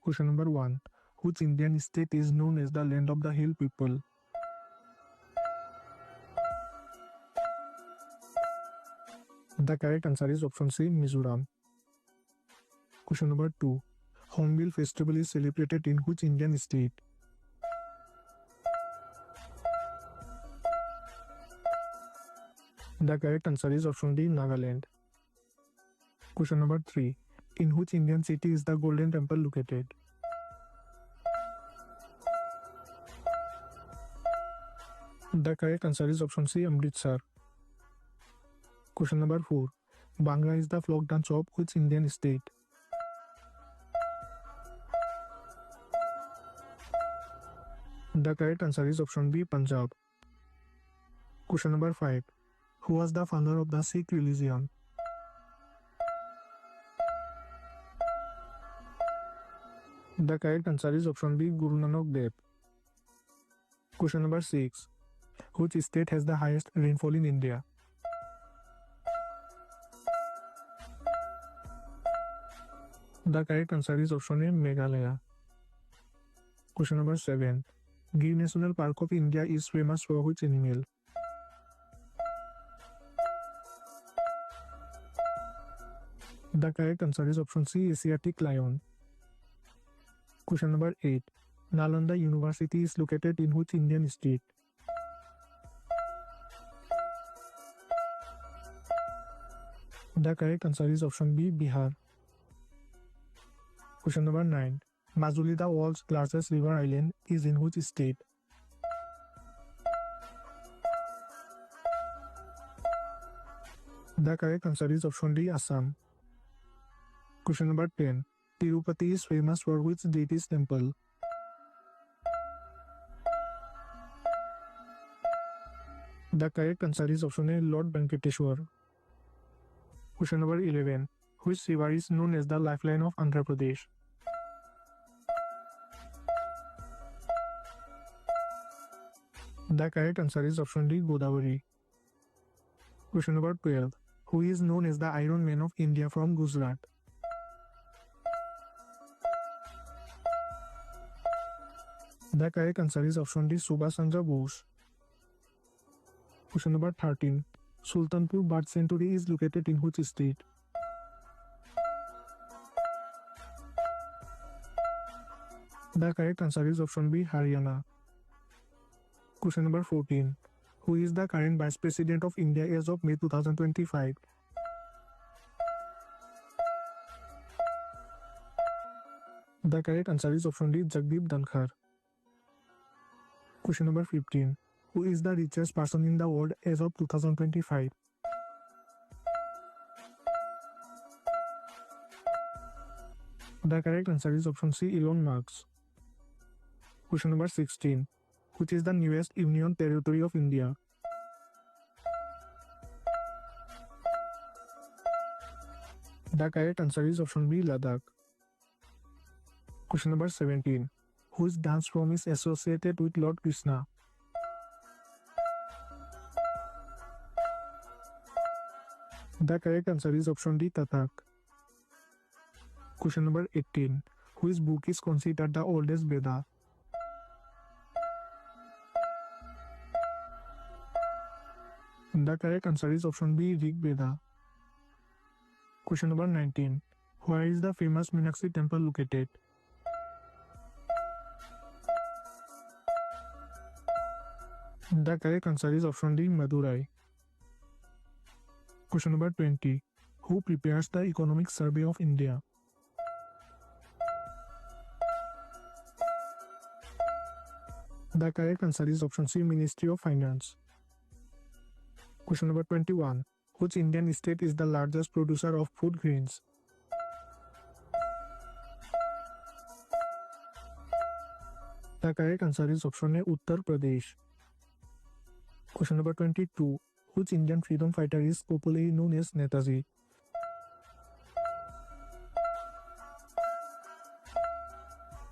Question number 1. Which Indian state is known as the land of the hill people? The correct answer is option C, Mizoram. Question number 2. Hornbill festival is celebrated in which Indian state? The correct answer is option D, Nagaland. Question number 3. In which Indian city is the Golden Temple located? The correct answer is option C, Amritsar. Question number 4. Bhangra is the folk dance of which Indian state? The correct answer is option B, Punjab. Question number 5. Who was the founder of the Sikh religion? The correct answer is option B, Guru Nanak Dev. Question number 6. Which state has the highest rainfall in India? The correct answer is option A, Meghalaya. Question number 7. Gir National Park of India is famous for which animal? The correct answer is option C, Asiatic lion. Question number 8. Nalanda University is located in which Indian state? The correct answer is option B, Bihar. Question number 9. Majuli, the world's largest river island, is in which state? The correct answer is option D, Assam. Question number 10. Tirupati is famous for which deity's temple? The correct answer is option A, Lord Venkateshwar. Question number 11. Which river is known as the lifeline of Andhra Pradesh? The correct answer is option D, Godavari. Question number 12. Who is known as the Iron Man of India from Gujarat? The correct answer is option D, Subhash Chandra Bose. Question number 13. Sultanpur Bird Sanctuary is located in which state? The correct answer is option B, Haryana. Question number 14. Who is the current Vice President of India as of May 2025? The correct answer is option D, Jagdeep Dhankhar. Question number 15. Who is the richest person in the world as of 2025? The correct answer is option C, Elon Musk. Question number 16. Which is the newest Union Territory of India? The correct answer is option B, Ladakh. Question number 17. Whose dance form is associated with Lord Krishna? The correct answer is option D, Tathak. Question number 18. Which book is considered the oldest Veda? The correct answer is option B, Rig Veda. Question number 19. Where is the famous Meenakshi temple located? The correct answer is option D, Madurai. Question number 20. Who prepares the Economic Survey of India? The correct answer is option C, Ministry of Finance. Question number 21. Which Indian state is the largest producer of food grains? The correct answer is option A, Uttar Pradesh. Question number 22. Which Indian freedom fighter is popularly known as Netaji?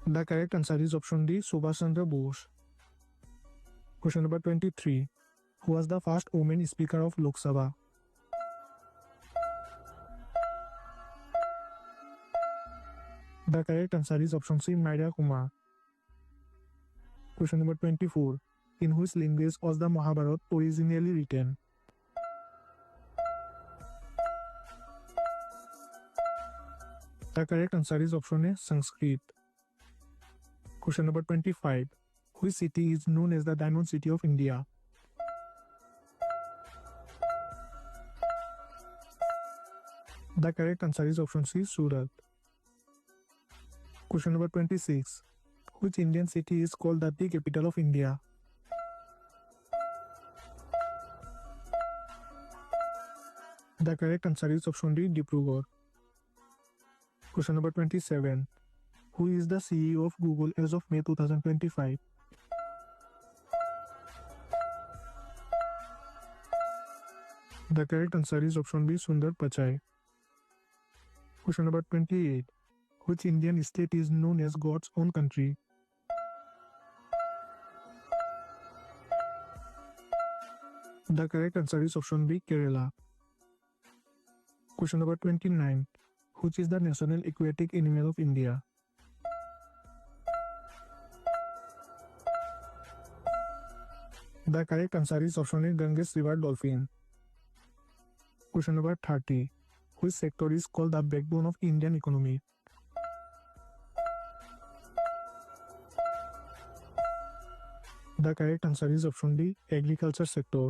The correct answer is option D, Subhash Chandra Bose. Question number 23. Who was the first woman Speaker of Lok Sabha? The correct answer is option C, Maria Kumar. Question number 24. In which language was the Mahabharata originally written? The correct answer is option A, Sanskrit. Question number 25. Which city is known as the Diamond City of India? The correct answer is option C, Surat. Question number 26. Which Indian city is called the tea capital of India? The correct answer is option D, Dibrugarh. Question number 27. Who is the CEO of Google as of May 2025? The correct answer is option B, Sundar Pichai. Question number 28. Which Indian state is known as God's own country? The correct answer is option B, Kerala. Question number 29. Which is the national aquatic animal of India? The correct answer is option A, Ganges River dolphin. Question number 30. Which sector is called the backbone of Indian economy? The correct answer is option D, agriculture sector.